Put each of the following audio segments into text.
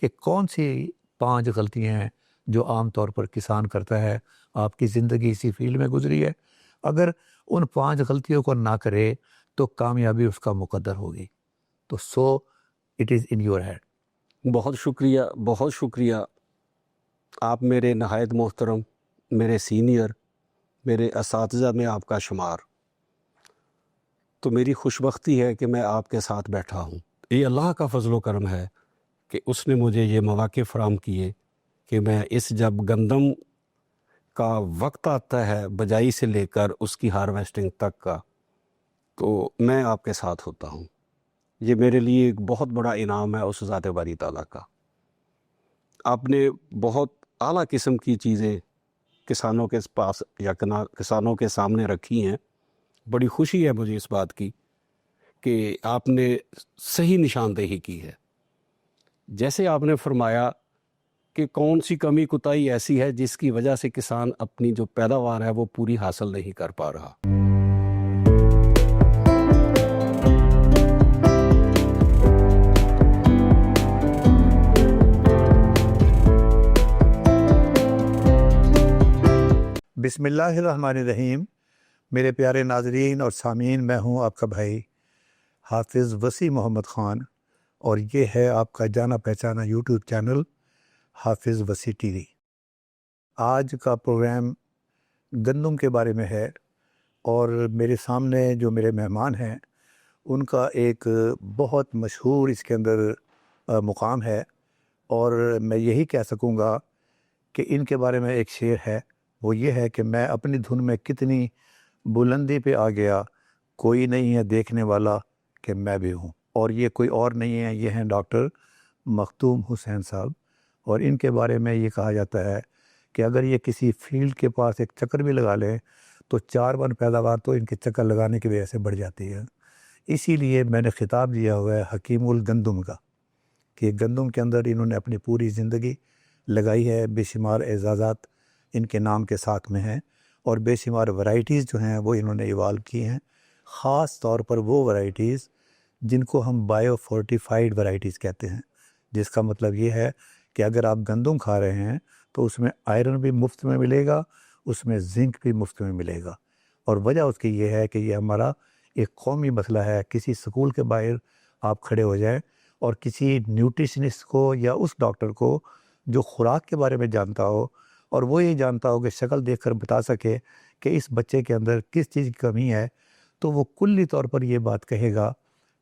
کہ کون سی 5 غلطیاں ہیں جو عام طور پر کسان کرتا ہے. آپ کی زندگی اسی فیلڈ میں گزری ہے. اگر ان 5 غلطیوں کو نہ کرے تو کامیابی اس کا مقدر ہوگی. تو so it is in your head. بہت شکریہ، بہت شکریہ. آپ میرے نہایت محترم، میرے سینئر، میرے اساتذہ میں آپ کا شمار. تو میری خوش بختی ہے کہ میں آپ کے ساتھ بیٹھا ہوں. یہ اللہ کا فضل و کرم ہے کہ اس نے مجھے یہ مواقع فراہم کیے کہ میں جب گندم کا وقت آتا ہے بجائی سے لے کر اس کی ہارویسٹنگ تک کا، تو میں آپ کے ساتھ ہوتا ہوں. یہ میرے لیے ایک بہت بڑا انعام ہے اس ذات باری تعالیٰ کا. آپ نے بہت اعلیٰ قسم کی چیزیں کسانوں کے پاس یا کسانوں کے سامنے رکھی ہیں. بڑی خوشی ہے مجھے اس بات کی کہ آپ نے صحیح نشاندہی کی ہے. جیسے آپ نے فرمایا کہ کون سی کمی کوتاہی ایسی ہے جس کی وجہ سے کسان اپنی جو پیداوار ہے وہ پوری حاصل نہیں کر پا رہا. بسم اللہ الرحمن الرحیم. میرے پیارے ناظرین اور سامعین، میں ہوں آپ کا بھائی حافظ وسیع محمد خان، اور یہ ہے آپ کا جانا پہچانا یوٹیوب چینل حافظ وسیع ٹی وی. آج کا پروگرام گندم کے بارے میں ہے، اور میرے سامنے جو میرے مہمان ہیں ان کا ایک بہت مشہور اس کے اندر مقام ہے، اور میں یہی کہہ سکوں گا کہ ان کے بارے میں ایک شعر ہے. وہ یہ ہے کہ میں اپنی دھن میں کتنی بلندی پہ آ گیا، کوئی نہیں ہے دیکھنے والا کہ میں بھی ہوں. اور یہ کوئی اور نہیں ہے، یہ ہیں ڈاکٹر مختوم حسین صاحب. اور ان کے بارے میں یہ کہا جاتا ہے کہ اگر یہ کسی فیلڈ کے پاس ایک چکر بھی لگا لیں تو 4 من پیداوار تو ان کے چکر لگانے کی وجہ سے بڑھ جاتی ہے. اسی لیے میں نے خطاب دیا ہوا ہے حکیم الگندم کا، کہ گندم کے اندر انہوں نے اپنی پوری زندگی لگائی ہے. بے شمار اعزازات ان کے نام کے ساتھ میں ہیں، اور بے شمار ورائٹیز جو ہیں وہ انہوں نے ایوالو کی ہیں. خاص طور پر وہ ورائٹیز جن کو ہم بائیو فورٹیفائیڈ ورائٹیز کہتے ہیں، جس کا مطلب یہ ہے کہ اگر آپ گندم کھا رہے ہیں تو اس میں آئرن بھی مفت میں ملے گا، اس میں زنک بھی مفت میں ملے گا. اور وجہ اس کی یہ ہے کہ یہ ہمارا ایک قومی مسئلہ ہے. کسی سکول کے باہر آپ کھڑے ہو جائیں اور کسی نیوٹریشنسٹ کو یا اس ڈاکٹر کو جو خوراک کے بارے میں جانتا ہو، اور وہ یہ جانتا ہو کہ شکل دیکھ کر بتا سکے کہ اس بچے کے اندر کس چیز کی کمی ہے، تو وہ کلی طور پر یہ بات کہے گا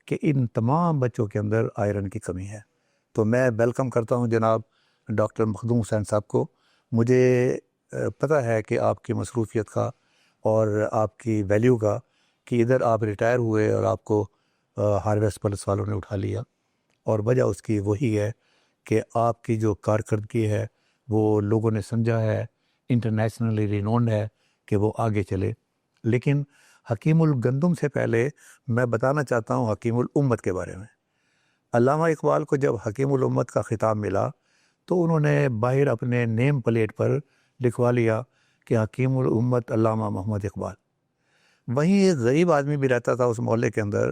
کہ ان تمام بچوں کے اندر آئرن کی کمی ہے. تو میں ویلکم کرتا ہوں جناب ڈاکٹر مخدوم حسین صاحب کو. مجھے پتہ ہے کہ آپ کی مصروفیت کا اور آپ کی ویلیو کا، کہ ادھر آپ ریٹائر ہوئے اور آپ کو ہارویسٹ پلس والوں نے اٹھا لیا، اور وجہ اس کی وہی ہے کہ آپ کی جو کارکردگی ہے وہ لوگوں نے سمجھا ہے، انٹرنیشنلی رینونڈ ہے کہ وہ آگے چلے. لیکن حکیم الگندم سے پہلے میں بتانا چاہتا ہوں حکیم الامت کے بارے میں. علامہ اقبال کو جب حکیم الامت کا خطاب ملا تو انہوں نے باہر اپنے نیم پلیٹ پر لکھوا لیا کہ حکیم الامت علامہ محمد اقبال. وہیں ایک غریب آدمی بھی رہتا تھا اس محلے کے اندر،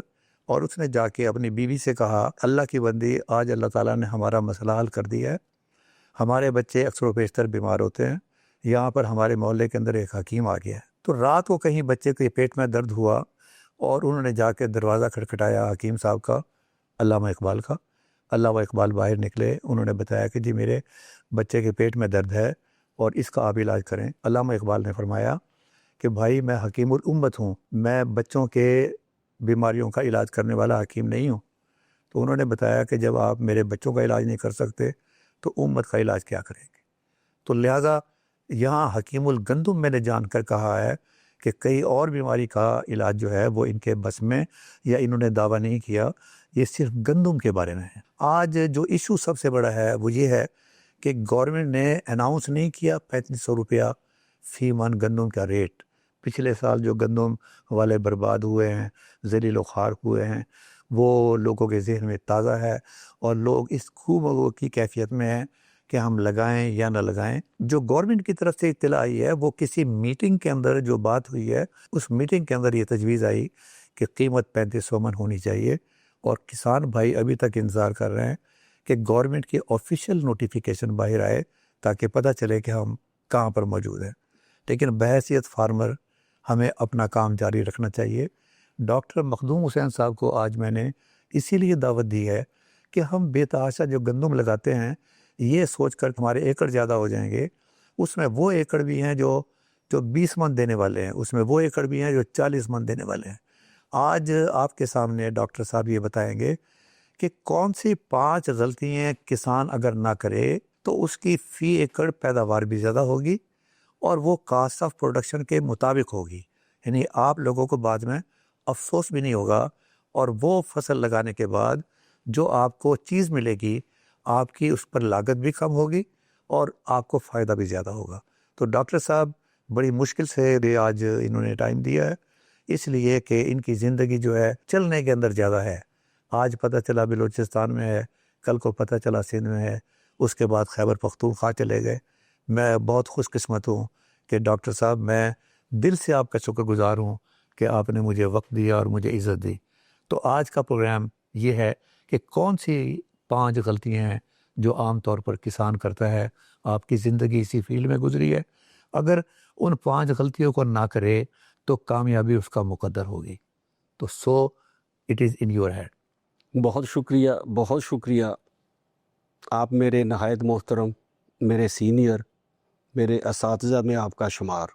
اور اس نے جا کے اپنی بیوی سے کہا، اللہ کی بندی، آج اللہ تعالیٰ نے ہمارا مسئلہ حل کر دیا ہے. ہمارے بچے اکثر و بیشتر بیمار ہوتے ہیں، یہاں پر ہمارے محلے کے اندر ایک حکیم آ گیا ہے. تو رات کو کہیں بچے کے پیٹ میں درد ہوا، اور انہوں نے جا کے دروازہ کھٹکھٹایا حکیم صاحب کا، علامہ اقبال کا. علامہ اقبال باہر نکلے، انہوں نے بتایا کہ جی میرے بچے کے پیٹ میں درد ہے اور اس کا آپ علاج کریں. علامہ اقبال نے فرمایا کہ بھائی میں حکیم الامت ہوں، میں بچوں کے بیماریوں کا علاج کرنے والا حکیم نہیں ہوں. تو انہوں نے بتایا کہ جب آپ میرے بچوں کا علاج نہیں کر سکتے تو امت کا علاج کیا کریں گے. تو لہٰذا یہاں حکیم الگندم میں نے جان کر کہا ہے کہ کئی اور بیماری کا علاج جو ہے وہ ان کے بس میں، یا انہوں نے دعویٰ نہیں کیا، یہ صرف گندم کے بارے میں ہے. آج جو ایشو سب سے بڑا ہے وہ یہ ہے کہ گورنمنٹ نے اناؤنس نہیں کیا 3500 روپیہ فی من گندم کا ریٹ. پچھلے سال جو گندم والے برباد ہوئے ہیں، ذلیل و خوار ہوئے ہیں، وہ لوگوں کے ذہن میں تازہ ہے، اور لوگ اس خوب کی کیفیت میں ہیں کہ ہم لگائیں یا نہ لگائیں. جو گورنمنٹ کی طرف سے اطلاع آئی ہے وہ کسی میٹنگ کے اندر جو بات ہوئی ہے، اس میٹنگ کے اندر یہ تجویز آئی کہ قیمت 3500 من ہونی چاہیے. اور کسان بھائی ابھی تک انتظار کر رہے ہیں کہ گورنمنٹ کی آفیشیل نوٹیفیکیشن باہر آئے تاکہ پتہ چلے کہ ہم کہاں پر موجود ہیں، لیکن بحیثیت فارمر ہمیں اپنا کام جاری رکھنا چاہیے۔ ڈاکٹر مخدوم حسین صاحب کو آج میں نے اسی لیے دعوت دی ہے کہ ہم بے تحاشا جو گندم لگاتے ہیں یہ سوچ کر ہمارے ایکڑ زیادہ ہو جائیں گے، اس میں وہ ایکڑ بھی ہیں جو 20 من دینے والے ہیں، اس میں وہ ایکڑ بھی ہیں جو 40 من دینے والے ہیں۔ آج آپ کے سامنے ڈاکٹر صاحب یہ بتائیں گے کہ کون سی 5 غلطیاں کسان اگر نہ کرے تو اس کی فی ایکڑ پیداوار بھی زیادہ ہوگی اور وہ کاسٹ آف پروڈکشن کے مطابق ہوگی، یعنی آپ لوگوں کو بعد میں افسوس بھی نہیں ہوگا، اور وہ فصل لگانے کے بعد جو آپ کو چیز ملے گی آپ کی اس پر لاگت بھی کم ہوگی اور آپ کو فائدہ بھی زیادہ ہوگا۔ تو ڈاکٹر صاحب بڑی مشکل سے بھی آج انہوں نے ٹائم دیا ہے، اس لیے کہ ان کی زندگی جو ہے چلنے کے اندر زیادہ ہے۔ آج پتہ چلا بلوچستان میں ہے، کل کو پتہ چلا سندھ میں ہے، اس کے بعد خیبر پختونخوا چلے گئے۔ میں بہت خوش قسمت ہوں کہ ڈاکٹر صاحب میں دل سے آپ کا شکر گزار ہوں کہ آپ نے مجھے وقت دیا اور مجھے عزت دی۔ تو آج کا پروگرام یہ ہے کہ کون سی 5 غلطیاں ہیں جو عام طور پر کسان کرتا ہے۔ آپ کی زندگی اسی فیلڈ میں گزری ہے، اگر ان 5 غلطیوں کو نہ کرے تو کامیابی اس کا مقدر ہوگی۔ تو so it is in your hand. بہت شکریہ، بہت شکریہ۔ آپ میرے نہایت محترم، میرے سینئر، میرے اساتذہ میں آپ کا شمار،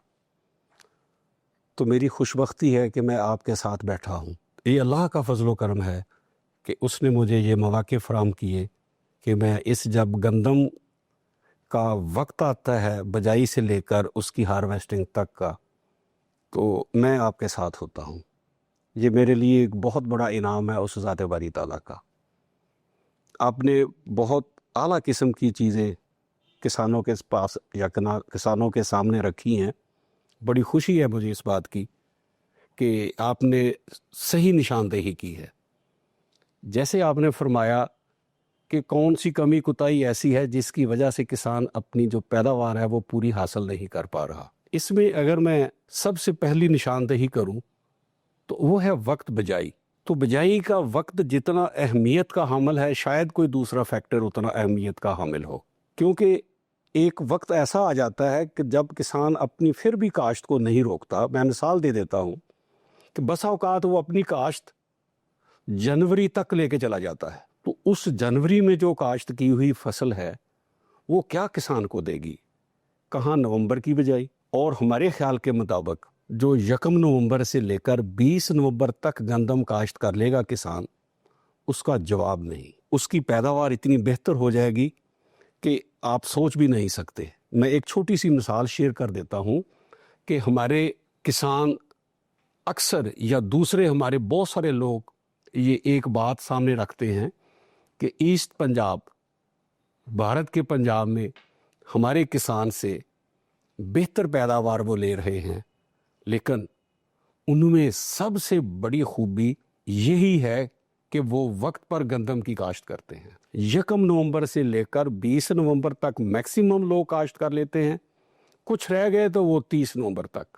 تو میری خوش بختی ہے کہ میں آپ کے ساتھ بیٹھا ہوں۔ یہ اللہ کا فضل و کرم ہے کہ اس نے مجھے یہ مواقع فراہم کیے کہ میں جب گندم کا وقت آتا ہے بجائی سے لے کر اس کی ہارویسٹنگ تک کا، تو میں آپ کے ساتھ ہوتا ہوں۔ یہ میرے لیے ایک بہت بڑا انعام ہے اس ذات باری تعالیٰ کا۔ آپ نے بہت اعلیٰ قسم کی چیزیں کسانوں کے پاس یا کسانوں کے سامنے رکھی ہیں۔ بڑی خوشی ہے مجھے اس بات کی کہ آپ نے صحیح نشاندہی کی ہے۔ جیسے آپ نے فرمایا کہ کون سی کمی کوتاہی ایسی ہے جس کی وجہ سے کسان اپنی جو پیداوار ہے وہ پوری حاصل نہیں کر پا رہا۔ اس میں اگر میں سب سے پہلی نشاندہی کروں تو وہ ہے وقت بجائی۔ تو بجائی کا وقت جتنا اہمیت کا حامل ہے شاید کوئی دوسرا فیکٹر اتنا اہمیت کا حامل ہو، کیونکہ ایک وقت ایسا آ جاتا ہے کہ جب کسان اپنی پھر بھی کاشت کو نہیں روکتا۔ میں مثال دے دیتا ہوں کہ بسا اوقات وہ اپنی کاشت جنوری تک لے کے چلا جاتا ہے، تو اس جنوری میں جو کاشت کی ہوئی فصل ہے وہ کیا کسان کو دے گی؟ کہاں نومبر کی بجائی؟ اور ہمارے خیال کے مطابق جو 1 نومبر سے لے کر 20 نومبر تک گندم کاشت کر لے گا کسان، اس کا جواب نہیں۔ اس کی پیداوار اتنی بہتر ہو جائے گی کہ آپ سوچ بھی نہیں سکتے۔ میں ایک چھوٹی سی مثال شیئر کر دیتا ہوں کہ ہمارے کسان اکثر یا دوسرے ہمارے بہت سارے لوگ یہ ایک بات سامنے رکھتے ہیں کہ ایسٹ پنجاب، بھارت کے پنجاب میں ہمارے کسان سے بہتر پیداوار وہ لے رہے ہیں، لیکن ان میں سب سے بڑی خوبی یہی ہے کہ وہ وقت پر گندم کی کاشت کرتے ہیں۔ 1 نومبر سے لے کر 20 نومبر تک میکسیمم لوگ کاشت کر لیتے ہیں، کچھ رہ گئے تو وہ 30 نومبر تک۔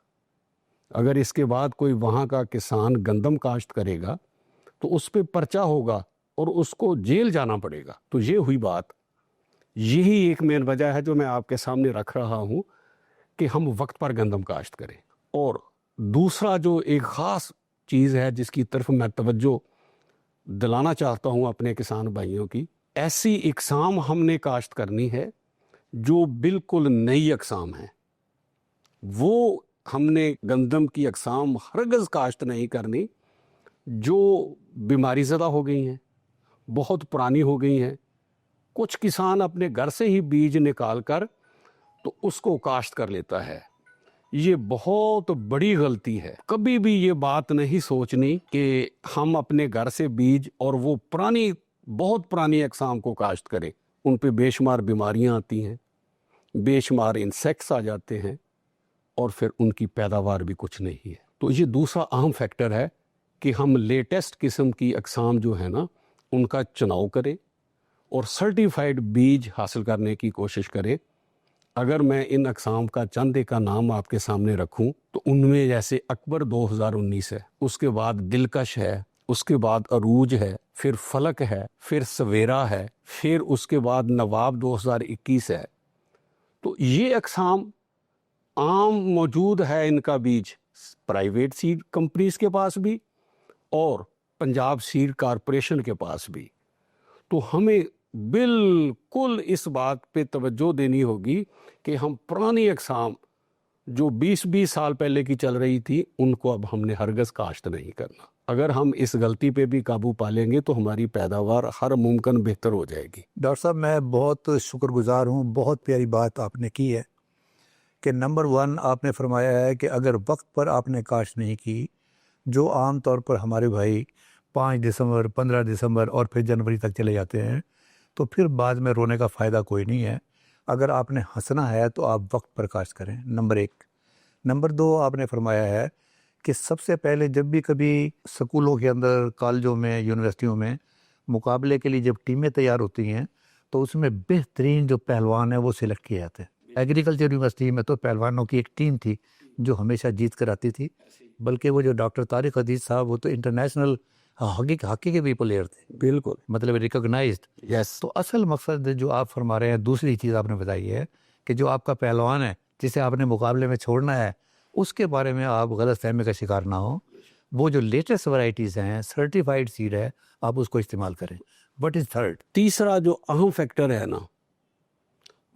اگر اس کے بعد کوئی وہاں کا کسان گندم کاشت کرے گا تو اس پہ پرچہ ہوگا اور اس کو جیل جانا پڑے گا۔ تو یہ ہوئی بات، یہی ایک مین وجہ ہے جو میں آپ کے سامنے رکھ رہا ہوں کہ ہم وقت پر گندم کاشت کریں۔ اور دوسرا جو ایک خاص چیز ہے جس کی طرف میں توجہ دلانا چاہتا ہوں اپنے کسان بھائیوں کی، ایسی اقسام ہم نے کاشت کرنی ہے جو بالکل نئی اقسام ہیں۔ وہ ہم نے گندم کی اقسام ہرگز کاشت نہیں کرنی جو بیماری زدہ ہو گئی ہیں، بہت پرانی ہو گئی ہیں۔ کچھ کسان اپنے گھر سے ہی بیج نکال کر تو اس کو کاشت کر لیتا ہے۔ یہ بہت بڑی غلطی ہے۔ کبھی بھی یہ بات نہیں سوچنی کہ ہم اپنے گھر سے بیج اور وہ پرانی، بہت پرانی اقسام کو کاشت کریں۔ ان پہ بے شمار بیماریاں آتی ہیں، بے شمار انسیکٹس آ جاتے ہیں، اور پھر ان کی پیداوار بھی کچھ نہیں ہے۔ تو یہ دوسرا اہم فیکٹر ہے کہ ہم لیٹسٹ قسم کی اقسام جو ہے نا ان کا چناؤ کریں اور سرٹیفائیڈ بیج حاصل کرنے کی کوشش کریں۔ اگر میں ان اقسام کا چند ایک کا نام آپ کے سامنے رکھوں تو ان میں جیسے اکبر 2019 ہے، اس کے بعد دلکش ہے، اس کے بعد عروج ہے، پھر فلک ہے، پھر سویرا ہے، پھر اس کے بعد نواب 2021 ہے. تو یہ اقسام عام موجود ہے ان کا بیج پرائیویٹ سیڈ کمپنیز کے پاس بھی اور پنجاب سیڈ کارپوریشن کے پاس بھی. تو ہمیں بالکل اس بات پہ توجہ دینی ہوگی کہ ہم پرانی اقسام جو 20 سال پہلے کی چل رہی تھی ان کو اب ہم نے ہرگز کاشت نہیں کرنا. اگر ہم اس غلطی پہ بھی قابو پا لیں گے تو ہماری پیداوار ہر ممکن بہتر ہو جائے گی. ڈاکٹر صاحب میں بہت شکر گزار ہوں، بہت پیاری بات آپ نے کی ہے کہ نمبر 1 آپ نے فرمایا ہے کہ اگر وقت پر آپ نے کاشت نہیں کی، جو عام طور پر ہمارے بھائی 5 دسمبر 15 دسمبر اور پھر جنوری تک چلے جاتے ہیں، تو پھر بعد میں رونے کا فائدہ کوئی نہیں ہے. اگر آپ نے ہنسنا ہے تو آپ وقت پر کاشت کریں، نمبر 1. نمبر 2 آپ نے فرمایا ہے کہ سب سے پہلے جب بھی کبھی سکولوں کے اندر، کالجوں میں، یونیورسٹیوں میں مقابلے کے لیے جب ٹیمیں تیار ہوتی ہیں تو اس میں بہترین جو پہلوان ہیں وہ سلیکٹ کیے جاتے ہیں. ایگریکلچر یونیورسٹی میں تو پہلوانوں کی ایک ٹیم تھی جو ہمیشہ جیت کر آتی تھی، بلکہ وہ جو ڈاکٹر طارق عزیز صاحب وہ تو انٹرنیشنل ہاکی کے بھی پلیئر تھے، بالکل مطلب ریکگنائزڈ. یس. تو اصل مقصد جو آپ فرما رہے ہیں، دوسری چیز آپ نے بتائی ہے کہ جو آپ کا پہلوان ہے جسے آپ نے مقابلے میں چھوڑنا ہے، اس کے بارے میں آپ غلط فہمی کا شکار نہ ہوں. وہ جو لیٹسٹ ورائٹیز ہیں، سرٹیفائڈ سیڈ ہے، آپ اس کو استعمال کریں. What is third? تیسرا جو اہم فیکٹر ہے نا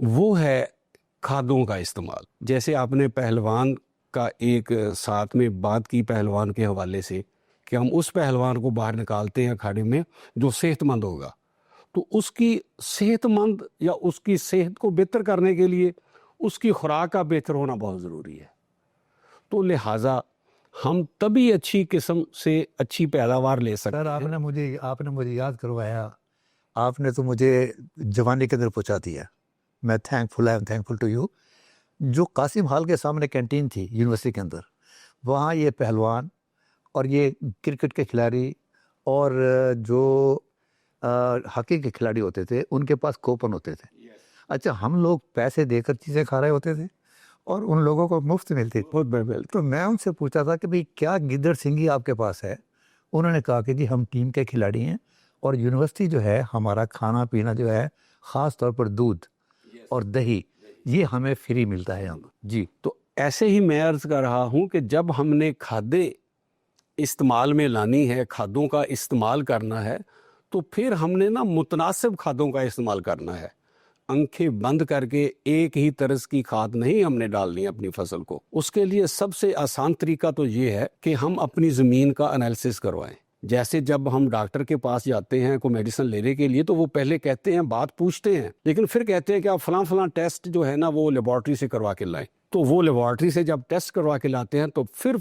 وہ ہے کھادوں کا استعمال. جیسے آپ نے پہلوان کا ایک ساتھ میں بات کی پہلوان کے حوالے سے کہ ہم اس پہلوان کو باہر نکالتے ہیں اکھاڑے میں جو صحت مند ہوگا، تو اس کی صحت مند یا اس کی صحت کو بہتر کرنے کے لیے اس کی خوراک کا بہتر ہونا بہت ضروری ہے. تو لہٰذا ہم تبھی اچھی قسم سے اچھی پیداوار لے سکتے سر ہیں. آپ نے مجھے یاد کروایا، آپ نے تو مجھے جوانی کے اندر پہنچا دیا. میں تھینکفل ٹو یو. جو قاسم ہال کے سامنے کینٹین تھی یونیورسٹی کے اندر، وہاں یہ پہلوان اور یہ کرکٹ کے کھلاڑی اور جو ہاکی کے کھلاڑی ہوتے تھے ان کے پاس کوپن ہوتے تھے. اچھا، ہم لوگ پیسے دے کر چیزیں کھا رہے ہوتے تھے اور ان لوگوں کو مفت ملتی تھی. بہت بڑے. تو میں ان سے پوچھا تھا کہ بھئی کیا گدڑ سنگھی آپ کے پاس ہے؟ انہوں نے کہا کہ جی ہم ٹیم کے کھلاڑی ہیں اور یونیورسٹی جو ہے ہمارا کھانا پینا جو ہے خاص طور پر دودھ اور دہی یہ ہمیں فری ملتا ہے یہاں. جی. تو ایسے ہی میں عرض کر رہا ہوں کہ جب ہم نے کھادیں استعمال میں لانی ہے، کھادوں کا استعمال کرنا ہے، تو پھر ہم نے نا متناسب کھادوں کا استعمال کرنا ہے. آنکھیں بند کر کے ایک ہی طرز کی کھاد نہیں ہم نے ڈالنی اپنی فصل کو. اس کے لیے سب سے آسان طریقہ تو یہ ہے کہ ہم اپنی زمین کا انالیسس کروائیں. جیسے جب ہم ڈاکٹر کے پاس جاتے ہیں کوئی میڈیسن لینے کے لیے تو وہ پہلے کہتے ہیں، بات پوچھتے ہیں، لیکن پھر کہتے ہیں کہ آپ فلاں ٹیسٹ جو ہے نا وہ لیبارٹری سے کروا کے لائیں. تو وہ لیبارٹری سے جب ٹیسٹ کروا کے لاتے ہیں تو پھر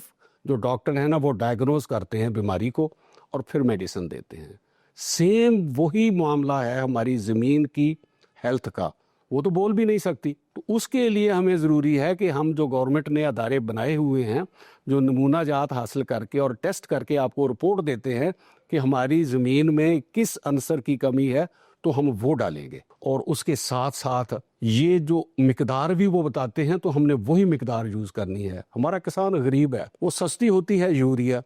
جو ڈاکٹر ہیں نا وہ ڈائگنوز کرتے ہیں بیماری کو اور پھر میڈیسن دیتے ہیں. سیم وہی معاملہ ہے ہماری زمین کی ہیلتھ کا. وہ تو بول بھی نہیں سکتی، تو اس کے لیے ہمیں ضروری ہے کہ ہم جو گورنمنٹ نے ادارے بنائے ہوئے ہیں جو نمونہ جات حاصل کر کے اور ٹیسٹ کر کے آپ کو رپورٹ دیتے ہیں کہ ہماری زمین میں کس عنصر کی کمی ہے تو ہم وہ ڈالیں گے. اور اس کے ساتھ ساتھ یہ جو مقدار بھی وہ بتاتے ہیں تو ہم نے وہی مقدار یوز کرنی ہے. ہمارا کسان غریب ہے، وہ سستی ہوتی ہے یوریا،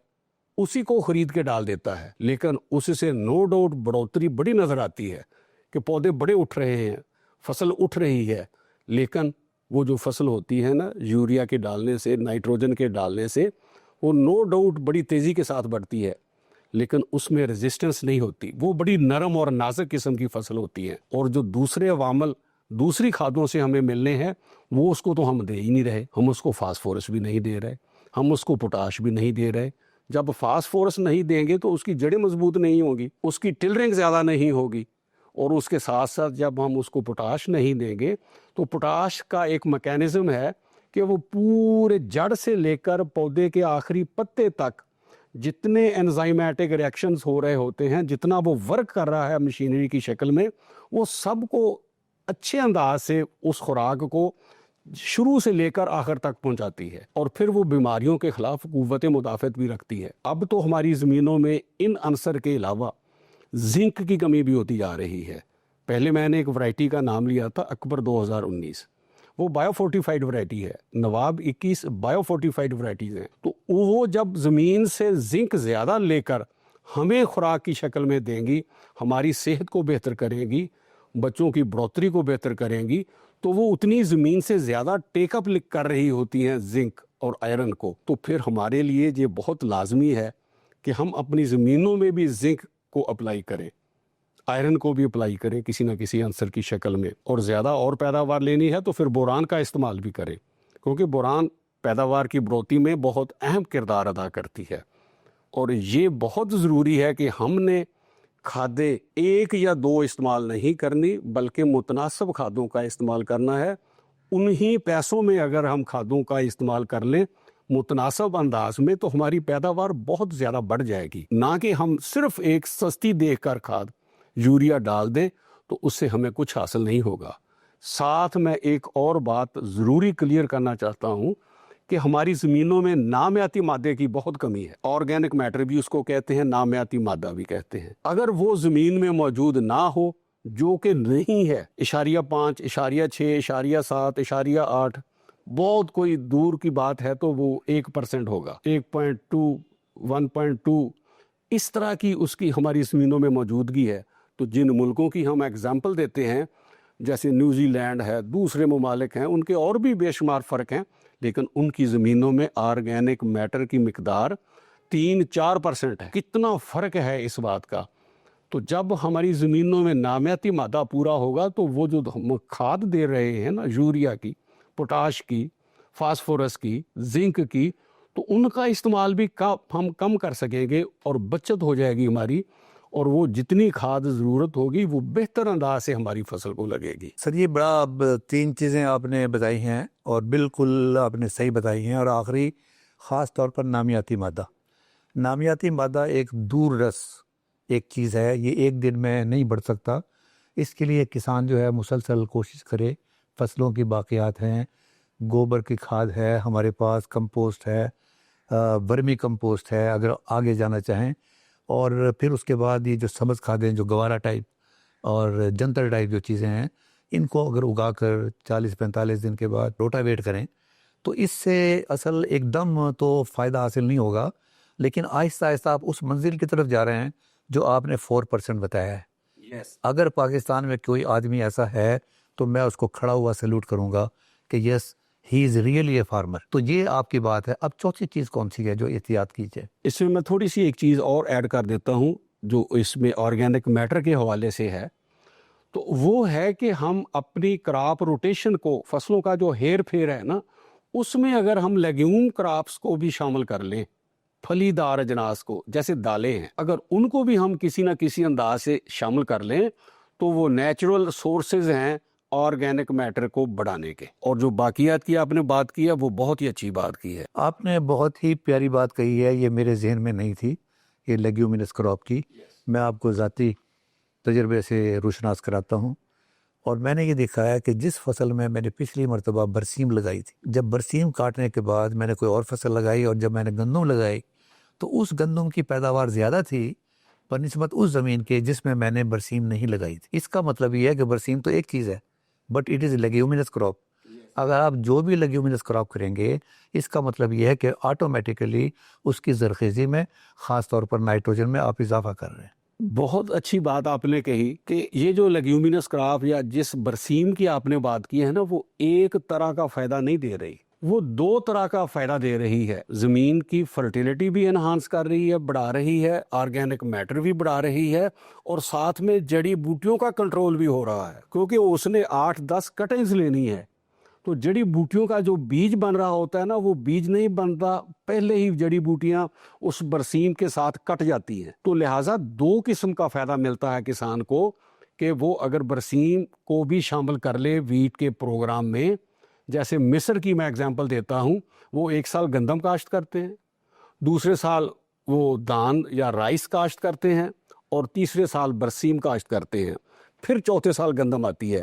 اسی کو خرید کے ڈال دیتا ہے، لیکن اس سے نو ڈاؤٹ بڑھوتری بڑی نظر آتی ہے کہ پودے بڑے اٹھ رہے ہیں، فصل اٹھ رہی ہے، لیکن وہ جو فصل ہوتی ہے نا یوریا کے ڈالنے سے، نائٹروجن کے ڈالنے سے، وہ نو ڈاؤٹ بڑی تیزی کے ساتھ بڑھتی ہے، لیکن اس میں ریزسٹنس نہیں ہوتی. وہ بڑی نرم اور نازک قسم کی فصل ہوتی ہے. اور جو دوسرے عوامل دوسری کھادوں سے ہمیں ملنے ہیں وہ اس کو تو ہم دے ہی نہیں رہے. ہم اس کو فاسفورس بھی نہیں دے رہے، ہم اس کو پوٹاش بھی نہیں دے رہے. جب فاسفورس نہیں دیں گے تو اس کی جڑیں مضبوط نہیں ہوں گی، اس کی ٹلرنگ زیادہ نہیں ہوگی. اور اس کے ساتھ ساتھ جب ہم اس کو پوٹاش نہیں دیں گے تو پوٹاش کا ایک میکینزم ہے کہ وہ پورے جڑ سے لے کر پودے کے آخری پتے تک جتنے انزائمیٹک ریئیکشنز ہو رہے ہوتے ہیں، جتنا وہ ورک کر رہا ہے مشینری کی شکل میں، وہ سب کو اچھے انداز سے اس خوراک کو شروع سے لے کر آخر تک پہنچاتی ہے، اور پھر وہ بیماریوں کے خلاف قوت مدافعت بھی رکھتی ہے. اب تو ہماری زمینوں میں ان عنصر کے علاوہ زنک کی کمی بھی ہوتی جا رہی ہے. پہلے میں نے ایک ورائٹی کا نام لیا تھا اکبر 2019، وہ بایو فورٹیفائڈ ورائٹی ہے. نواب 21 بایو فورٹیفائڈ ورائٹیز ہیں. تو وہ جب زمین سے زنک زیادہ لے کر ہمیں خوراک کی شکل میں دیں گی، ہماری صحت کو بہتر کریں گی، بچوں کی بڑھوتری کو بہتر کریں گی، تو وہ اتنی زمین سے زیادہ ٹیک اپ کر رہی ہوتی ہیں زنک اور آئرن کو. تو پھر ہمارے لیے یہ بہت لازمی ہے کہ ہم اپنی زمینوں میں بھی زنک کو اپلائی کریں، آئرن کو بھی اپلائی کریں کسی نہ کسی عنصر کی شکل میں. اور زیادہ اور پیداوار لینی ہے تو پھر بوران کا استعمال بھی کریں، کیونکہ بوران پیداوار کی بڑھوتری میں بہت اہم کردار ادا کرتی ہے. اور یہ بہت ضروری ہے کہ ہم نے کھادیں ایک یا دو استعمال نہیں کرنی، بلکہ متناسب کھادوں کا استعمال کرنا ہے. انہی پیسوں میں اگر ہم کھادوں کا استعمال کر لیں متناسب انداز میں تو ہماری پیداوار بہت زیادہ بڑھ جائے گی، نہ کہ ہم صرف ایک سستی دیکھ کر کھاد یوریا ڈال دیں تو اس سے ہمیں کچھ حاصل نہیں ہوگا. ساتھ میں ایک اور بات ضروری کلیئر کرنا چاہتا ہوں کہ ہماری زمینوں میں نامیاتی مادے کی بہت کمی ہے. آرگینک میٹر بھی اس کو کہتے ہیں، نامیاتی مادہ بھی کہتے ہیں. اگر وہ زمین میں موجود نہ ہو، جو کہ نہیں ہے، 0.5 0.6 0.7 0.8 بہت کوئی دور کی بات ہے تو وہ 1% ہوگا، 1.2 1.2 اس طرح کی اس کی ہماری زمینوں میں موجودگی ہے. تو جن ملکوں کی ہم اگزامپل دیتے ہیں جیسے نیوزی لینڈ ہے، دوسرے ممالک ہیں، ان کے اور بھی بے شمار فرق ہیں، لیکن ان کی زمینوں میں آرگینک میٹر کی مقدار 3-4% ہے. کتنا فرق ہے اس بات کا. تو جب ہماری زمینوں میں نامیاتی مادہ پورا ہوگا تو وہ جو ہم کھاد دے رہے ہیں نا، یوریا کی، پوٹاش کی، فاسفورس کی، زنک کی، تو ان کا استعمال بھی ہم کم کر سکیں گے اور بچت ہو جائے گی ہماری، اور وہ جتنی کھاد ضرورت ہوگی وہ بہتر انداز سے ہماری فصل کو لگے گی. سر یہ بڑا اب 3 چیزیں آپ نے بتائی ہیں اور بالکل آپ نے صحیح بتائی ہیں. اور آخری خاص طور پر نامیاتی مادہ. نامیاتی مادہ ایک دور رس ایک چیز ہے، یہ ایک دن میں نہیں بڑھ سکتا. اس کے لیے کسان جو ہے مسلسل کوشش کرے. فصلوں کی باقیات ہیں، گوبر کی کھاد ہے ہمارے پاس، کمپوسٹ ہے، ورمی کمپوسٹ ہے اگر آگے جانا چاہیں. اور پھر اس کے بعد یہ جو سبز کھادیں جو گوارا ٹائپ اور جنتر ٹائپ جو چیزیں ہیں، ان کو اگر اگا کر 40-45 دن کے بعد روٹاویٹ کریں تو اس سے اصل ایک دم تو فائدہ حاصل نہیں ہوگا، لیکن آہستہ آہستہ آپ اس منزل کی طرف جا رہے ہیں جو آپ نے 4% بتایا ہے. اگر پاکستان میں کوئی آدمی ایسا ہے تو میں اس کو کھڑا ہوا سیلوٹ کروں گا کہ یس ہی از ریئلی اے فارمر. تو یہ آپ کی بات ہے. اب چوتھی چیز کون سی ہے جو احتیاط کیجیے؟ اس میں میں تھوڑی سی ایک چیز اور ایڈ کر دیتا ہوں جو اس میں آرگینک میٹر کے حوالے سے ہے. تو وہ ہے کہ ہم اپنی کراپ روٹیشن کو، فصلوں کا جو ہیر پھیر ہے نا، اس میں اگر ہم لیگیوم کراپس کو بھی شامل کر لیں، پھلی دار اجناس کو، جیسے دالیں ہیں، اگر ان کو بھی ہم کسی نہ کسی انداز سے شامل کر لیں تو وہ نیچرل سورسز ہیں آرگینک میٹر کو بڑھانے کے. اور جو باقیات کی آپ نے بات کی ہے وہ بہت ہی اچھی بات کی ہے. آپ نے بہت ہی پیاری بات کہی ہے، یہ میرے ذہن میں نہیں تھی، یہ لیگیومینس کراپ کی. میں آپ کو ذاتی تجربے سے روشناس کراتا ہوں. اور میں نے یہ دیکھا ہے کہ جس فصل میں نے پچھلی مرتبہ برسیم لگائی تھی، جب برسیم کاٹنے کے بعد میں نے کوئی اور فصل لگائی اور جب میں نے گندم لگائی تو اس گندم کی پیداوار زیادہ تھی بنسبت اس زمین کے جس میں نے برسیم نہیں لگائی تھی. اس کا مطلب یہ ہے کہ برسیم تو ایک چیز ہے بٹ اٹ از لیگیومینس کراپ. اگر آپ جو بھی لیگیومینس کراپ کریں گے اس کا مطلب یہ ہے کہ آٹومیٹیکلی اس کی زرخیزی میں خاص طور پر نائٹروجن میں آپ اضافہ کر رہے ہیں. بہت اچھی بات آپ نے کہی کہ یہ جو لیگیومینس کراپ یا جس برسیم کی آپ نے بات کی ہے نا، وہ ایک طرح کا فائدہ نہیں دے رہی، وہ 2 طرح کا فائدہ دے رہی ہے. زمین کی فرٹیلیٹی بھی انہانس کر رہی ہے، بڑھا رہی ہے، آرگینک میٹر بھی بڑھا رہی ہے، اور ساتھ میں جڑی بوٹیوں کا کنٹرول بھی ہو رہا ہے، کیونکہ اس نے 8-10 کٹنگز لینی ہے. تو جڑی بوٹیوں کا جو بیج بن رہا ہوتا ہے نا، وہ بیج نہیں بنتا، پہلے ہی جڑی بوٹیاں اس برسیم کے ساتھ کٹ جاتی ہیں. تو لہٰذا 2 قسم کا فائدہ ملتا ہے کسان کو کہ وہ اگر برسیم کو بھی شامل کر لے ویٹ کے پروگرام میں. جیسے مصر کی میں اگزامپل دیتا ہوں، وہ 1 سال گندم کاشت کرتے ہیں، دوسرے سال وہ دان یا رائس کاشت کرتے ہیں، اور تیسرے سال برسیم کاشت کرتے ہیں، پھر چوتھے سال گندم آتی ہے.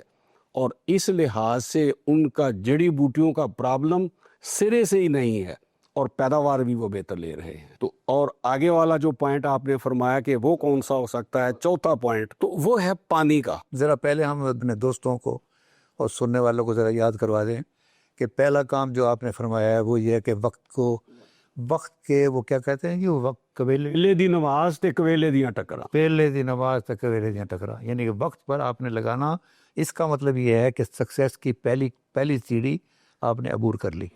اور اس لحاظ سے ان کا جڑی بوٹیوں کا پرابلم سرے سے ہی نہیں ہے، اور پیداوار بھی وہ بہتر لے رہے ہیں. تو اور آگے والا جو پوائنٹ آپ نے فرمایا کہ وہ کون سا ہو سکتا ہے، چوتھا پوائنٹ، تو وہ ہے پانی کا. ذرا پہلے ہم اپنے دوستوں کو اور سننے والوں کو ذرا یاد کروا دیں کہ پہلا کام جو آپ نے فرمایا ہے وہ یہ ہے کہ وقت کو وقت کے وہ کیا کہتے ہیں کہ وہ وقت قبیلے پہلے دی نماز تے قویلے دیاں ٹکرا. پہلے دی نماز تک قبیلے دیاں ٹکرا، یعنی کہ وقت پر آپ نے لگانا. اس کا مطلب یہ ہے کہ سکسیس کی پہلی سیڑھی آپ نے عبور کر لی.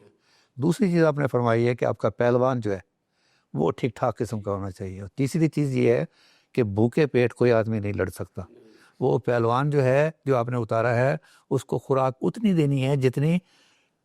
دوسری چیز آپ نے فرمائی ہے کہ آپ کا پہلوان جو ہے وہ ٹھیک ٹھاک قسم کا ہونا چاہیے. اور تیسری چیز یہ ہے کہ بھوکے پیٹ کوئی آدمی نہیں لڑ سکتا. وہ پہلوان جو ہے جو آپ نے اتارا ہے اس کو خوراک اتنی دینی ہے جتنی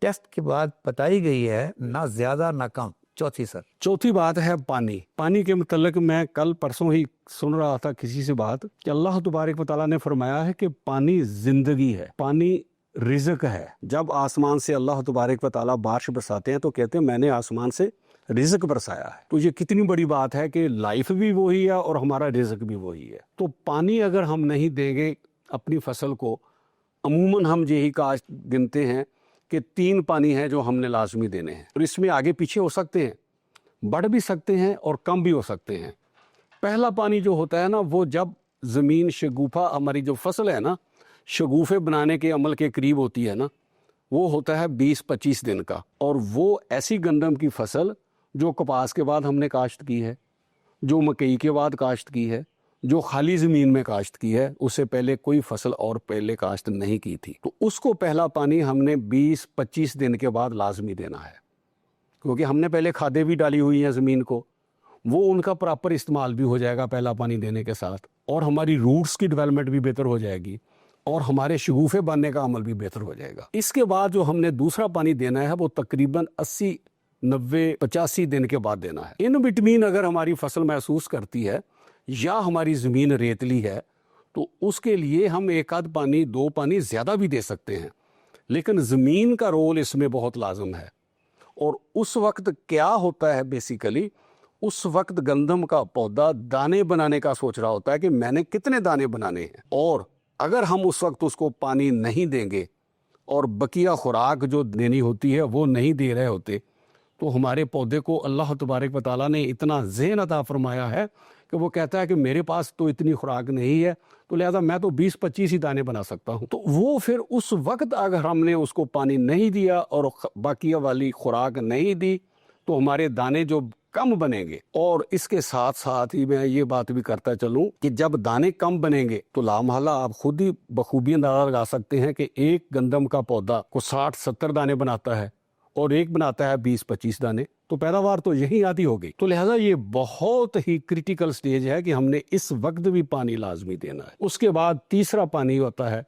ٹیسٹ کے بعد بتائی گئی ہے، نہ زیادہ نہ کم. چوتھی بات ہے پانی. پانی کے متعلق میں کل پرسوں ہی سن رہا تھا کسی سے بات کہ اللہ تبارک و تعالیٰ نے فرمایا ہے کہ پانی زندگی ہے، پانی رزق ہے. جب آسمان سے اللہ تبارک و تعالیٰ بارش برساتے ہیں تو کہتے ہیں میں نے آسمان سے رزق برسایا ہے. تو یہ کتنی بڑی بات ہے کہ لائف بھی وہی ہے اور ہمارا رزق بھی وہی ہے. تو پانی اگر ہم نہیں دیں گے اپنی فصل کو، عموماً ہم یہی کاشت گنتے ہیں کہ 3 پانی ہیں جو ہم نے لازمی دینے ہیں، اور اس میں آگے پیچھے ہو سکتے ہیں، بڑھ بھی سکتے ہیں اور کم بھی ہو سکتے ہیں. پہلا پانی جو ہوتا ہے نا وہ جب زمین شگوفہ، ہماری جو فصل ہے نا شگوفے بنانے کے عمل کے قریب ہوتی ہے نا، وہ ہوتا ہے 20-25 دن کا. اور وہ ایسی گندم کی فصل جو کپاس کے بعد ہم نے کاشت کی ہے، جو مکئی کے بعد کاشت کی ہے، جو خالی زمین میں کاشت کی ہے، اس سے پہلے کوئی فصل اور پہلے کاشت نہیں کی تھی، تو اس کو پہلا پانی ہم نے 20-25 دن کے بعد لازمی دینا ہے. کیونکہ ہم نے پہلے کھادیں بھی ڈالی ہوئی ہیں زمین کو، وہ ان کا پراپر استعمال بھی ہو جائے گا پہلا پانی دینے کے ساتھ، اور ہماری روٹس کی ڈیولپمنٹ بھی بہتر ہو جائے گی، اور ہمارے شگوفے بننے کا عمل بھی بہتر ہو جائے گا. اس کے بعد جو ہم نے دوسرا پانی دینا ہے وہ تقریباً 80-90-85 دن کے بعد دینا ہے. ان بٹوین اگر ہماری فصل محسوس کرتی ہے یا ہماری زمین ریتلی ہے تو اس کے لیے ہم 1 آدھ پانی 2 پانی زیادہ بھی دے سکتے ہیں، لیکن زمین کا رول اس میں بہت لازم ہے. اور اس وقت کیا ہوتا ہے بیسیکلی، اس وقت گندم کا پودا دانے بنانے کا سوچ رہا ہوتا ہے کہ میں نے کتنے دانے بنانے ہیں، اور اگر ہم اس وقت اس کو پانی نہیں دیں گے اور بقیہ خوراک جو دینی ہوتی ہے وہ نہیں دے رہے ہوتے، تو ہمارے پودے کو اللہ تبارک و تعالیٰ نے اتنا ذہن عطا فرمایا ہے کہ وہ کہتا ہے کہ میرے پاس تو اتنی خوراک نہیں ہے، تو لہذا میں تو 20-25 ہی دانے بنا سکتا ہوں. تو وہ پھر اس وقت اگر ہم نے اس کو پانی نہیں دیا اور باقیہ والی خوراک نہیں دی تو ہمارے دانے جو کم بنیں گے. اور اس کے ساتھ ساتھ ہی میں یہ بات بھی کرتا چلوں کہ جب دانے کم بنیں گے تو لامحالہ آپ خود ہی بخوبی اندازہ لگا سکتے ہیں کہ ایک گندم کا پودا کو 60-70 دانے بناتا ہے اور ایک بناتا ہے 20-25 دانے، تو پیداوار تو یہی آدھی ہو گئی. تو لہٰذا یہ بہت ہی کریٹیکل سٹیج ہے کہ ہم نے اس وقت بھی پانی لازمی دینا ہے. اس کے بعد تیسرا پانی ہوتا ہے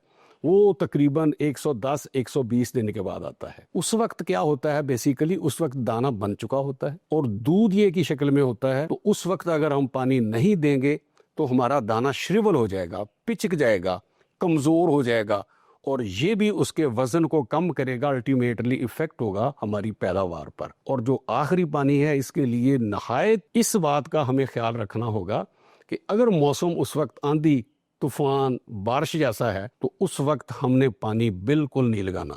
وہ تقریباً 110-120 دن کے بعد آتا ہے. اس وقت کیا ہوتا ہے بیسیکلی، اس وقت دانہ بن چکا ہوتا ہے اور دودھ یہ کی شکل میں ہوتا ہے. تو اس وقت اگر ہم پانی نہیں دیں گے تو ہمارا دانہ شریول ہو جائے گا، پچک جائے گا، کمزور ہو جائے گا، اور یہ بھی اس کے وزن کو کم کرے گا، الٹیمیٹلی ایفیکٹ ہوگا ہماری پیداوار پر. اور جو آخری پانی ہے اس کے لیے نہایت اس بات کا ہمیں خیال رکھنا ہوگا کہ اگر موسم اس وقت آندھی، طوفان، بارش جیسا ہے تو اس وقت ہم نے پانی بالکل نہیں لگانا.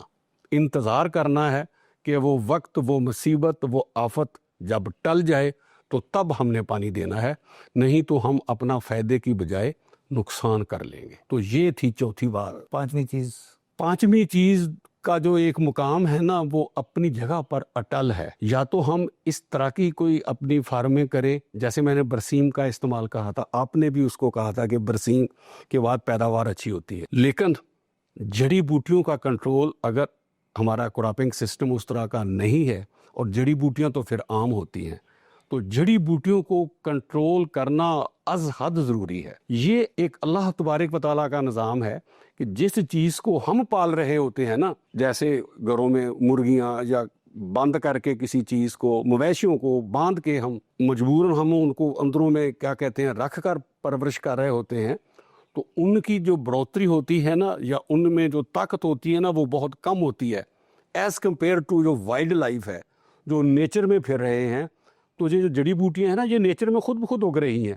انتظار کرنا ہے کہ وہ وقت، وہ مصیبت، وہ آفت جب ٹل جائے تو تب ہم نے پانی دینا ہے، نہیں تو ہم اپنا فائدے کی بجائے نقصان کر لیں گے. تو یہ تھی چوتھی بات. پانچویں چیز کا جو ایک مقام ہے نا وہ اپنی جگہ پر اٹل ہے. یا تو ہم اس طرح کی کوئی اپنی فارمیں کریں، جیسے میں نے برسیم کا استعمال کہا تھا، آپ نے بھی اس کو کہا تھا کہ برسیم کے بعد پیداوار اچھی ہوتی ہے. لیکن جڑی بوٹیوں کا کنٹرول، اگر ہمارا کراپنگ سسٹم اس طرح کا نہیں ہے، اور جڑی بوٹیاں تو پھر عام ہوتی ہیں، تو جڑی بوٹیوں کو کنٹرول کرنا از حد ضروری ہے. یہ ایک اللہ تبارک و تعالیٰ کا نظام ہے کہ جس چیز کو ہم پال رہے ہوتے ہیں نا، جیسے گھروں میں مرغیاں یا بند کر کے کسی چیز کو، مویشیوں کو باندھ کے ہم مجبوراً ہم ان کو اندروں میں کیا کہتے ہیں رکھ کر پرورش کر رہے ہوتے ہیں، تو ان کی جو بڑھوتری ہوتی ہے نا یا ان میں جو طاقت ہوتی ہے نا وہ بہت کم ہوتی ہے ایز کمپیئر ٹو جو وائلڈ لائف ہے، جو نیچر میں پھر رہے ہیں. تو یہ جو جڑی بوٹیاں ہیں نا یہ نیچر میں خود بخود اگ رہی ہیں.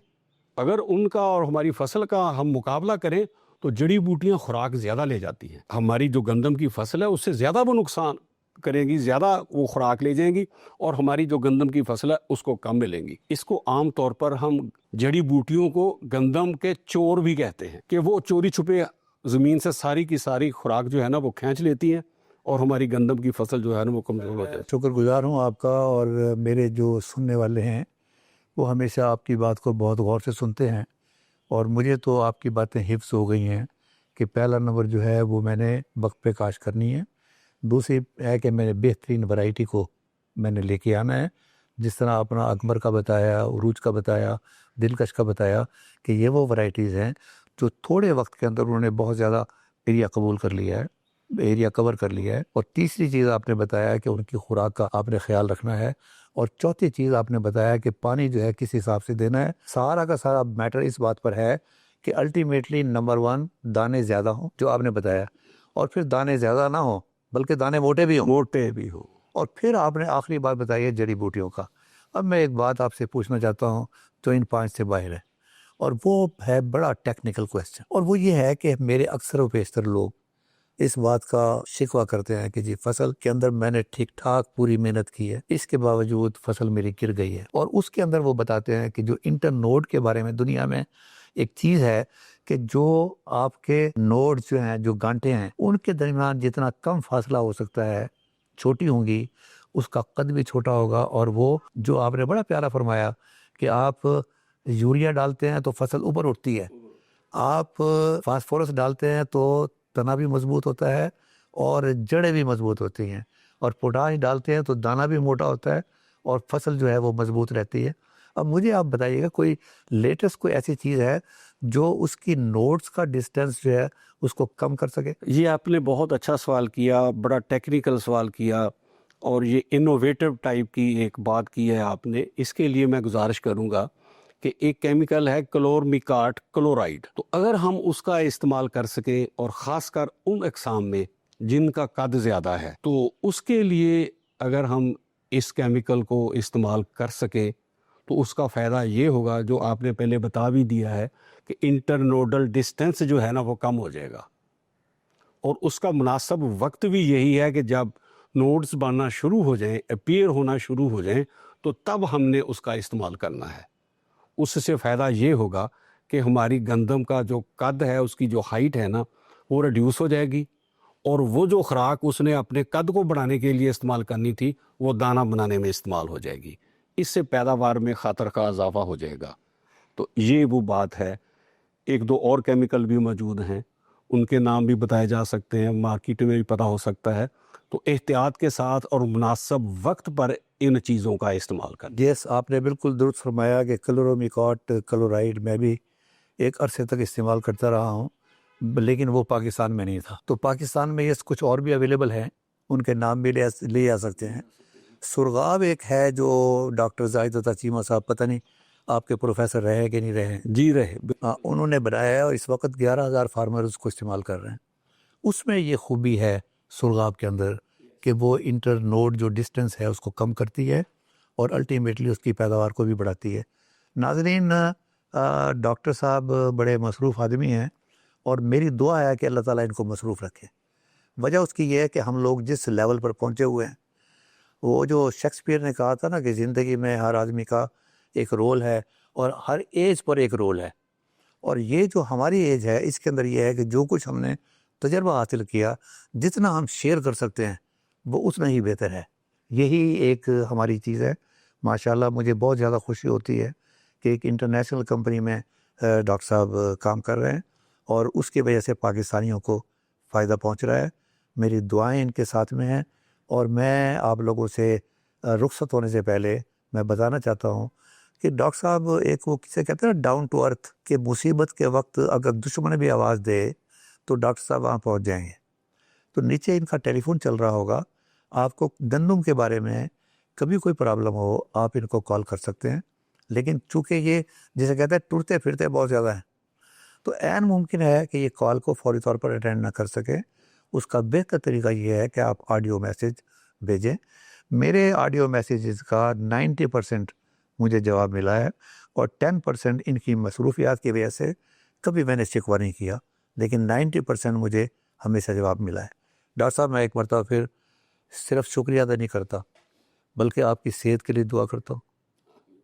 اگر ان کا اور ہماری فصل کا ہم مقابلہ کریں تو جڑی بوٹیاں خوراک زیادہ لے جاتی ہیں. ہماری جو گندم کی فصل ہے اس سے زیادہ وہ نقصان کریں گی، زیادہ وہ خوراک لے جائیں گی، اور ہماری جو گندم کی فصل ہے اس کو کم ملیں گی. اس کو عام طور پر ہم جڑی بوٹیوں کو گندم کے چور بھی کہتے ہیں، کہ وہ چوری چھپے زمین سے ساری کی ساری خوراک جو ہے نا وہ کھینچ لیتی ہیں اور ہماری گندم کی فصل جو ہے نا وہ کمزور ہو جائے. شکر گزار ہوں آپ کا، اور میرے جو سننے والے ہیں وہ ہمیشہ آپ کی بات کو بہت غور سے سنتے ہیں، اور مجھے تو آپ کی باتیں حفظ ہو گئی ہیں کہ پہلا نمبر جو ہے وہ میں نے وقت پہ کاشت کرنی ہے، دوسری ہے کہ میں نے بہترین ورائٹی کو میں نے لے کے آنا ہے، جس طرح اپنا اکبر کا بتایا، عروج کا بتایا، دلکش کا بتایا کہ یہ وہ ورائٹیز ہیں جو تھوڑے وقت کے اندر انہوں نے بہت زیادہ ایریا قبول کر لیا ہے، ایریا کور کر لیا ہے. اور تیسری چیز آپ نے بتایا کہ ان کی خوراک کا آپ نے خیال رکھنا ہے، اور چوتھی چیز آپ نے بتایا کہ پانی جو ہے کس حساب سے دینا ہے. سارا کا سارا میٹر اس بات پر ہے کہ الٹیمیٹلی نمبر 1 دانے زیادہ ہوں جو آپ نے بتایا، اور پھر دانے زیادہ نہ ہوں بلکہ دانے موٹے بھی ہوں، موٹے بھی ہو. اور پھر آپ نے آخری بات بتائی ہے جڑی بوٹیوں کا. اب میں ایک بات آپ سے پوچھنا چاہتا ہوں جو ان 5 سے باہر ہے، اور وہ ہے بڑا ٹیکنیکل کویسچن، اور وہ یہ ہے کہ میرے اکثر و بیشتر لوگ اس بات کا شکوہ کرتے ہیں کہ جی فصل کے اندر میں نے ٹھیک ٹھاک پوری محنت کی ہے، اس کے باوجود فصل میری گر گئی ہے. اور اس کے اندر وہ بتاتے ہیں کہ جو انٹر نوڈ کے بارے میں دنیا میں ایک چیز ہے کہ جو آپ کے نوڈ جو ہیں، جو گانٹیں ہیں، ان کے درمیان جتنا کم فاصلہ ہو سکتا ہے چھوٹی ہوں گی، اس کا قد بھی چھوٹا ہوگا. اور وہ جو آپ نے بڑا پیارا فرمایا کہ آپ یوریا ڈالتے ہیں تو فصل اوپر اٹھتی ہے، آپ فاسفورس ڈالتے ہیں تو تنا بھی مضبوط ہوتا ہے اور جڑیں بھی مضبوط ہوتی ہیں، اور پوٹاش ڈالتے ہیں تو دانہ بھی موٹا ہوتا ہے اور فصل جو ہے وہ مضبوط رہتی ہے. اب مجھے آپ بتائیے گا کوئی لیٹسٹ کوئی ایسی چیز ہے جو اس کی نوٹس کا ڈسٹینس جو ہے اس کو کم کر سکے؟ یہ آپ نے بہت اچھا سوال کیا، بڑا ٹیکنیکل سوال کیا، اور یہ انوویٹو ٹائپ کی ایک بات کی ہے آپ نے. اس کے لیے میں گزارش کروں گا کہ ایک کیمیکل ہے کلورمیکاٹ کلورائڈ، تو اگر ہم اس کا استعمال کر سکیں، اور خاص کر ان اقسام میں جن کا قد زیادہ ہے، تو اس کے لیے اگر ہم اس کیمیکل کو استعمال کر سکیں تو اس کا فائدہ یہ ہوگا جو آپ نے پہلے بتا بھی دیا ہے کہ انٹرنوڈل ڈسٹینس جو ہے نا وہ کم ہو جائے گا. اور اس کا مناسب وقت بھی یہی ہے کہ جب نوڈز بننا شروع ہو جائیں، اپیئر ہونا شروع ہو جائیں، تو تب ہم نے اس کا استعمال کرنا ہے. اس سے فائدہ یہ ہوگا کہ ہماری گندم کا جو قد ہے، اس کی جو ہائٹ ہے نا، وہ ریڈیوس ہو جائے گی، اور وہ جو خوراک اس نے اپنے قد کو بڑھانے کے لیے استعمال کرنی تھی وہ دانہ بنانے میں استعمال ہو جائے گی. اس سے پیداوار میں خاطر کا اضافہ ہو جائے گا. تو یہ وہ بات ہے. ایک دو اور کیمیکل بھی موجود ہیں، ان کے نام بھی بتائے جا سکتے ہیں، مارکیٹ میں بھی پتہ ہو سکتا ہے. تو احتیاط کے ساتھ اور مناسب وقت پر ان چیزوں کا استعمال کریں. یس، آپ نے بالکل درست فرمایا کہ کلورومیکاٹ کلورائڈ میں بھی ایک عرصے تک استعمال کرتا رہا ہوں، لیکن وہ پاکستان میں نہیں تھا. تو پاکستان میں یہ کچھ اور بھی اویلیبل ہیں، ان کے نام بھی لے آ سکتے ہیں. سرغاب ایک ہے جو ڈاکٹر زاہد عطا چیمہ صاحب، پتہ نہیں آپ کے پروفیسر رہے کہ نہیں رہے، جی رہے. انہوں نے بنایا ہے، اور اس وقت 11,000 فارمر اس کو استعمال کر رہے ہیں. اس میں یہ خوبی ہے سرغاب کے اندر کہ وہ انٹر نوڈ جو ڈسٹینس ہے اس کو کم کرتی ہے، اور الٹیمیٹلی اس کی پیداوار کو بھی بڑھاتی ہے. ناظرین، ڈاکٹر صاحب بڑے مصروف آدمی ہیں، اور میری دعا ہے کہ اللہ تعالیٰ ان کو مصروف رکھے. وجہ اس کی یہ ہے کہ ہم لوگ جس لیول پر پہنچے ہوئے ہیں، وہ جو شیکسپیئر نے کہا تھا نا کہ زندگی میں ہر آدمی کا ایک رول ہے، اور ہر ایج پر ایک رول ہے. اور یہ جو ہماری ایج ہے اس کے اندر یہ ہے کہ جو کچھ ہم نے تجربہ حاصل کیا، جتنا ہم شیئر کر سکتے ہیں وہ اتنا ہی بہتر ہے. یہی ایک ہماری چیز ہے. ماشاءاللہ مجھے بہت زیادہ خوشی ہوتی ہے کہ ایک انٹرنیشنل کمپنی میں ڈاکٹر صاحب کام کر رہے ہیں، اور اس کی وجہ سے پاکستانیوں کو فائدہ پہنچ رہا ہے. میری دعائیں ان کے ساتھ میں ہیں. اور میں آپ لوگوں سے رخصت ہونے سے پہلے میں بتانا چاہتا ہوں کہ ڈاکٹر صاحب ایک وہ کسے کہتے ہیں نا، ڈاؤن ٹو ارتھ، کہ مصیبت کے وقت اگر دشمن بھی آواز دے تو ڈاکٹر صاحب وہاں پہنچ جائیں گے. تو نیچے ان کا ٹیلی فون چل رہا ہوگا، آپ کو گندم کے بارے میں کبھی کوئی پرابلم ہو آپ ان کو کال کر سکتے ہیں. لیکن چونکہ یہ جسے کہتے ہیں ٹرتے پھرتے بہت زیادہ ہیں، تو عین ممکن ہے کہ یہ کال کو فوری طور پر اٹینڈ نہ کر سکیں. اس کا بہتر طریقہ یہ ہے کہ آپ آڈیو میسیج بھیجیں. میرے آڈیو میسیجز کا 90% مجھے جواب ملا ہے، اور 10% ان کی مصروفیات کی وجہ سے کبھی میں نے شکوہ نہیں کیا، لیکن 90% مجھے ہمیشہ جواب ملا ہے. ڈاکٹر صاحب، میں ایک مرتبہ پھر صرف شکریہ ادا نہیں کرتا بلکہ آپ کی صحت کے لیے دعا کرتا ہوں.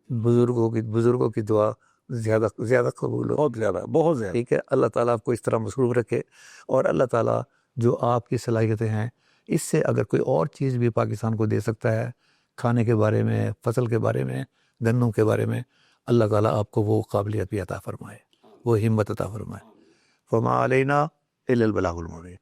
بزرگوں کی دعا زیادہ قبول ہو. بہت زیادہ. ٹھیک ہے، اللہ تعالیٰ آپ کو اس طرح مصروف رکھے، اور اللہ تعالیٰ جو آپ کی صلاحیتیں ہیں اس سے اگر کوئی اور چیز بھی پاکستان کو دے سکتا ہے کھانے کے بارے میں، فصل کے بارے میں، گندوں کے بارے میں، اللہ تعالیٰ آپ کو وہ قابلیت بھی عطا فرمائے، وہ ہمت عطا فرمائے۔ فما علینا الا البلاغ المبین۔